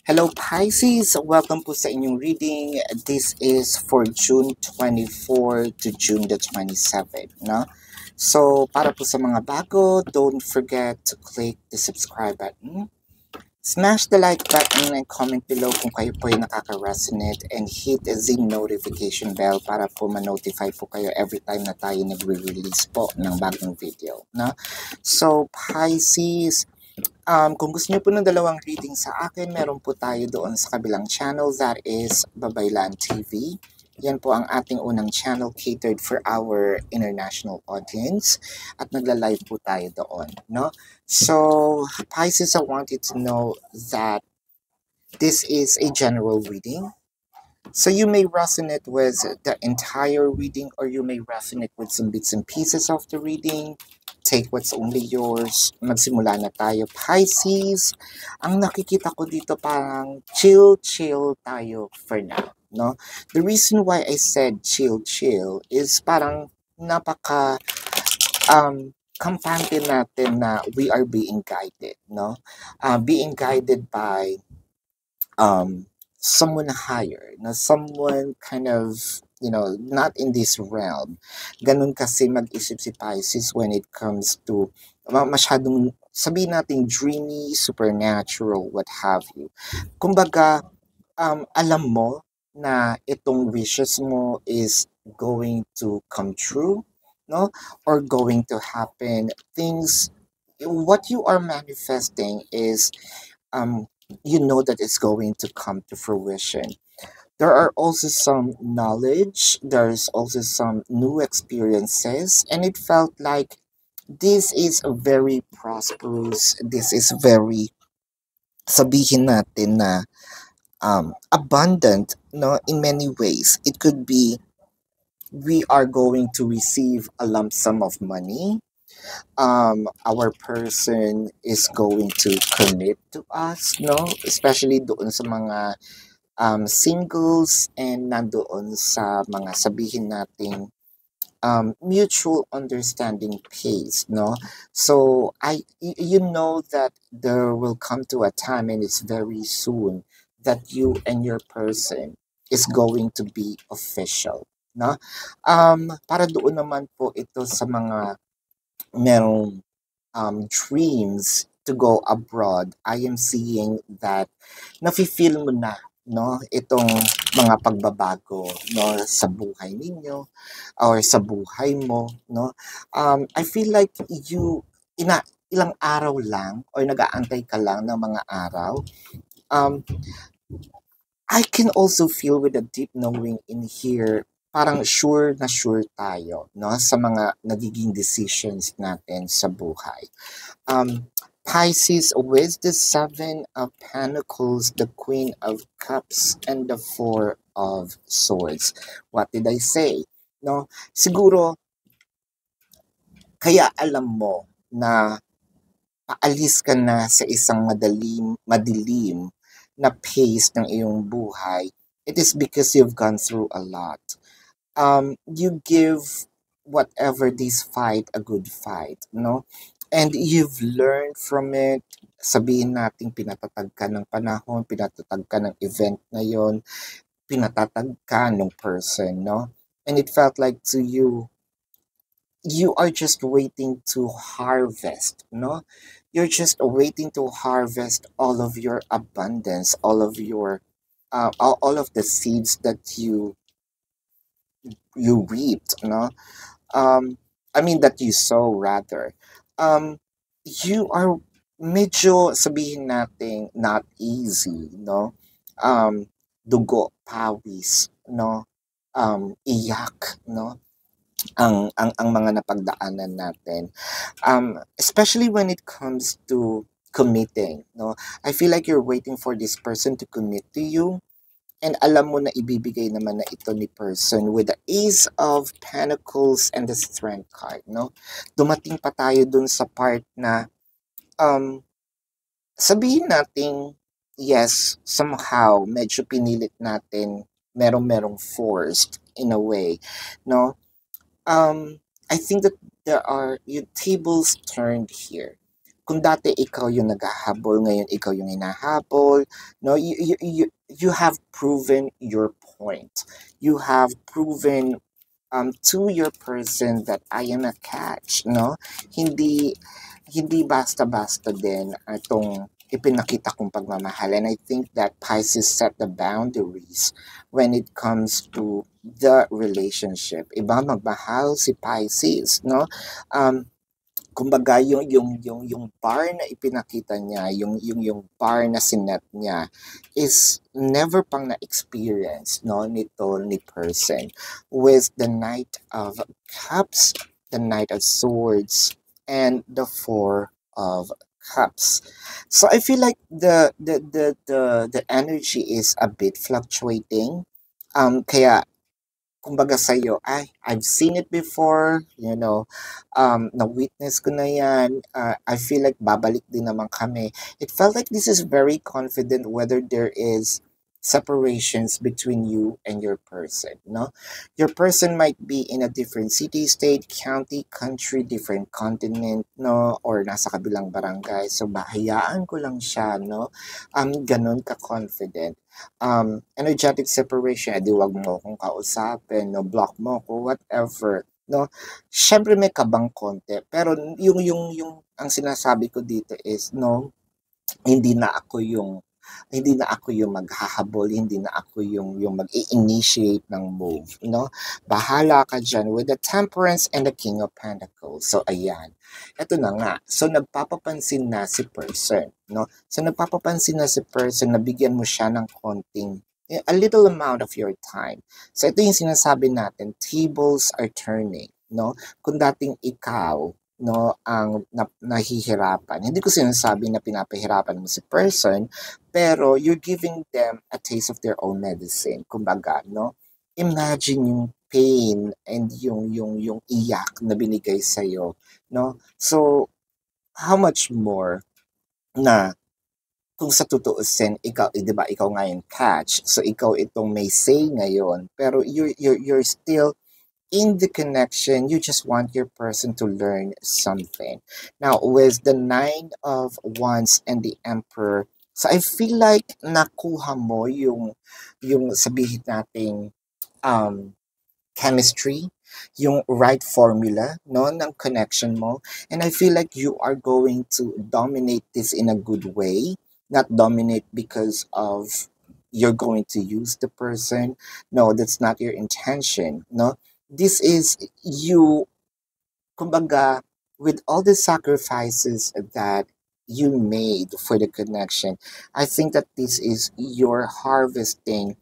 Hello Pisces! Welcome po sa inyong reading. This is for June 24 to June the 27th. No? So, para po sa mga bago, don't forget to click the subscribe button. Smash the like button and comment below kung kayo po ay nakaka-resonate and hit the notification bell para po ma-notify po kayo every time na tayo nagre-release po ng bagong video. No? So, Pisces, kung gusto niyo po ng dalawang reading sa akin, meron po tayo doon sa kabilang channel, that is Babaylan TV. Yan po ang ating unang channel catered for our international audience at nagla-live po tayo doon, no? So, Pisces, I want you to know that this is a general reading. So you may resonate with the entire reading or you may resonate with some bits and pieces of the reading. Take what's only yours. Magsimula na tayo. Pisces, ang nakikita ko dito parang chill tayo for now. No? The reason why I said chill is parang napaka kampante natin na we are being guided. No? Being guided by someone higher, na someone kind of, not in this realm. Ganun kasi mag-isip si Pisces when it comes to masyadong, sabihin natin, dreamy, supernatural, what have you. Kumbaga, alam mo na itong wishes mo is going to come true, no? Or going to happen. Things, what you are manifesting is, you know that it's going to come to fruition. There are also some knowledge, there's also some new experiences, and it felt like this is a very prosperous, this is very, sabihin natin na, abundant, no, in many ways. It could be we are going to receive a lump sum of money. Our person is going to commit to us, no? Especially doon sa mga singles and nandoon sa mga sabihin nating mutual understanding pace, no? So you know that there will come to a time, and it's very soon, that you and your person is going to be official, no? Para doon naman po ito sa mga merong dreams to go abroad. I am seeing that nafi-feel mo na, no, itong mga pagbabago, no, sa buhay ninyo or sa buhay mo, no. I feel like ilang araw lang or nag-aantay ka lang ng mga araw. I can also feel with a deep knowing in here, parang sure na sure tayo, no, sa mga nagiging decisions natin sa buhay. Pisces with the Seven of Pentacles, the Queen of Cups, and the Four of Swords. What did I say? No, siguro kaya alam mo na paalis ka na sa isang madilim na pace ng iyong buhay. It is because you've gone through a lot. You give whatever this fight a good fight, no? And you've learned from it. Sabihin natin pinatatag ka ng panahon, pinatatag ka ng event na yon, pinatatag ka ng person, no? And it felt like to you, you are just waiting to harvest, no? You're just waiting to harvest all of your abundance, all of your, all of the seeds that you reaped, no? I mean that you sow rather. You are medyo sabihin nating not easy, no? Dugo, pawis, no? Iyak, no? Ang mga napagdaanan natin. Especially when it comes to committing, no? I feel like you're waiting for this person to commit to you. And alam mo na ibibigay naman na ito ni person with the Ace of Pentacles and the Strength card, no? Dumating pa tayo dun sa part na sabihin nating yes, somehow medyo pinilit natin, merong forced in a way, no? I think that there are tables turned here. kung dati ikaw yung naghahabol, ngayon ikaw yung hinahabol, no, you have proven your point. You have proven to your person that I am a catch, no? Hindi hindi basta-basta din itong ipinakita kong pagmamahal. And I think that Pisces set the boundaries when it comes to the relationship. Iba magmahal si Pisces, no? Um, kumbaga yung bar na ipinakita niya, yung bar na sinet niya is never pang na-experience, no, nito ni person with the Knight of Cups, the Knight of Swords, and the Four of Cups. So I feel like the energy is a bit fluctuating. Kaya kumbaga sa'yo, ay, I've seen it before, na-witness ko na yan, I feel like babalik din naman kami. It felt like this is very confident whether there is separations between you and your person, no? Your person might be in a different city, state, county, country, different continent, no? Or nasa kabilang barangay. So, bahayaan ko lang siya, no? Ganun ka-confident. Energetic separation, edi wag mo akong kausapin, no, block mo ako, whatever, no. Syempre may kabang konti, pero yung ang sinasabi ko dito is, no, hindi na ako yung hindi na ako yung maghahabol, hindi na ako yung mag-i-initiate ng move, no? Bahala ka dyan with the Temperance and the King of Pentacles. So, ayan. Ito na nga. So, nagpapapansin na si person, no? So, nagpapapansin na si person, nabigyan mo siya ng konting, a little amount of your time. So, ito yung sinasabi natin, tables are turning, no? Kung dating ikaw, no, ang nahihirapan. Hindi ko sinasabi na pinapahirapan mo si person, pero you're giving them a taste of their own medicine. Kumbaga, no? Imagine yung pain and yung iyak na binigay sa no? So, how much more na kung sa tutuusin, ikaw, di ba, ikaw ngayon catch, so ikaw itong may say ngayon, pero you're still in the connection, you just want your person to learn something. Now, with the Nine of Wands and the Emperor, so I feel like nakuha mo yung sabihin nating um, chemistry, yung right formula, no, ng connection mo. And I feel like you are going to dominate this in a good way, not dominate because of you're going to use the person. No, that's not your intention, no? This is you, kumbaga, with all the sacrifices that you made for the connection, I think that this is your harvesting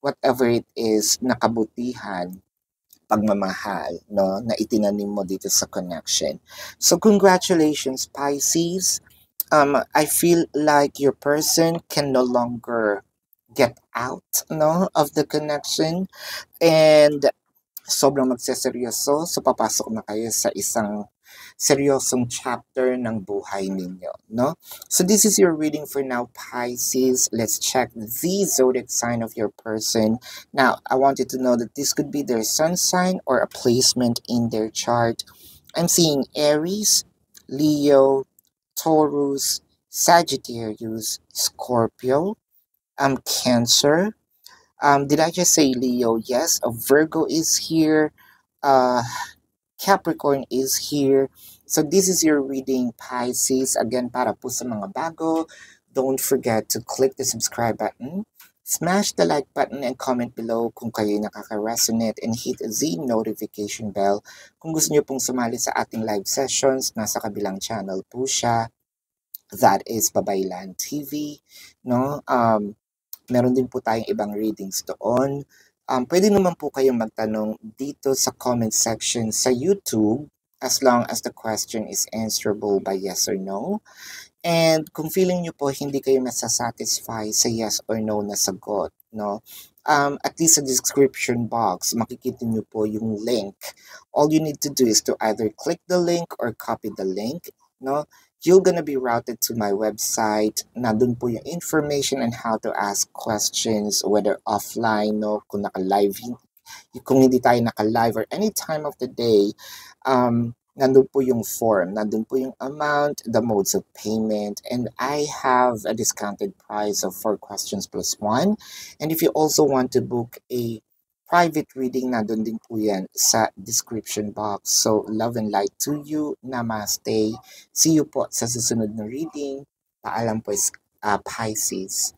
whatever it is na kabutihan, pagmamahal, no, na itinanim mo dito sa connection. So congratulations, Pisces. I feel like your person can no longer get out, no, of the connection, and sobrang magseseryoso, so papasok na kayo sa isang seryosong chapter ng buhay ninyo, no? So this is your reading for now, Pisces. Let's check the zodiac sign of your person. Now, I want you to know that this could be their sun sign or a placement in their chart. I'm seeing Aries, Leo, Taurus, Sagittarius, Scorpio, Cancer. Did I just say Leo? Yes. A Virgo is here. Uh, Capricorn is here. So this is your reading, Pisces. Again, para po sa mga bago, don't forget to click the subscribe button, smash the like button, and comment below kung kayo nakaka-resonate, and hit the notification bell. Kung gusto niyo pong sumali sa ating live sessions, nasa kabilang channel po siya. That is Babaylan TV, no? Meron din po tayong ibang readings doon. Pwede naman po kayong magtanong dito sa comment section sa YouTube as long as the question is answerable by yes or no. And kung feeling nyo po hindi kayo masasatisfy sa yes or no na sagot, no? At least sa description box, makikita nyo po yung link. All you need to do is to either click the link or copy the link, no? You're gonna be routed to my website. Nandun po yung information on how to ask questions, whether offline, no, kung naka-live, kung hindi tayo naka-live or any time of the day, nandun po yung form, nandun po yung amount, the modes of payment, and I have a discounted price of 4 questions plus 1. And if you also want to book a private reading, nandun din po yan sa description box. So, love and light to you. Namaste. See you po sa susunod na reading. Paalam po, Pisces.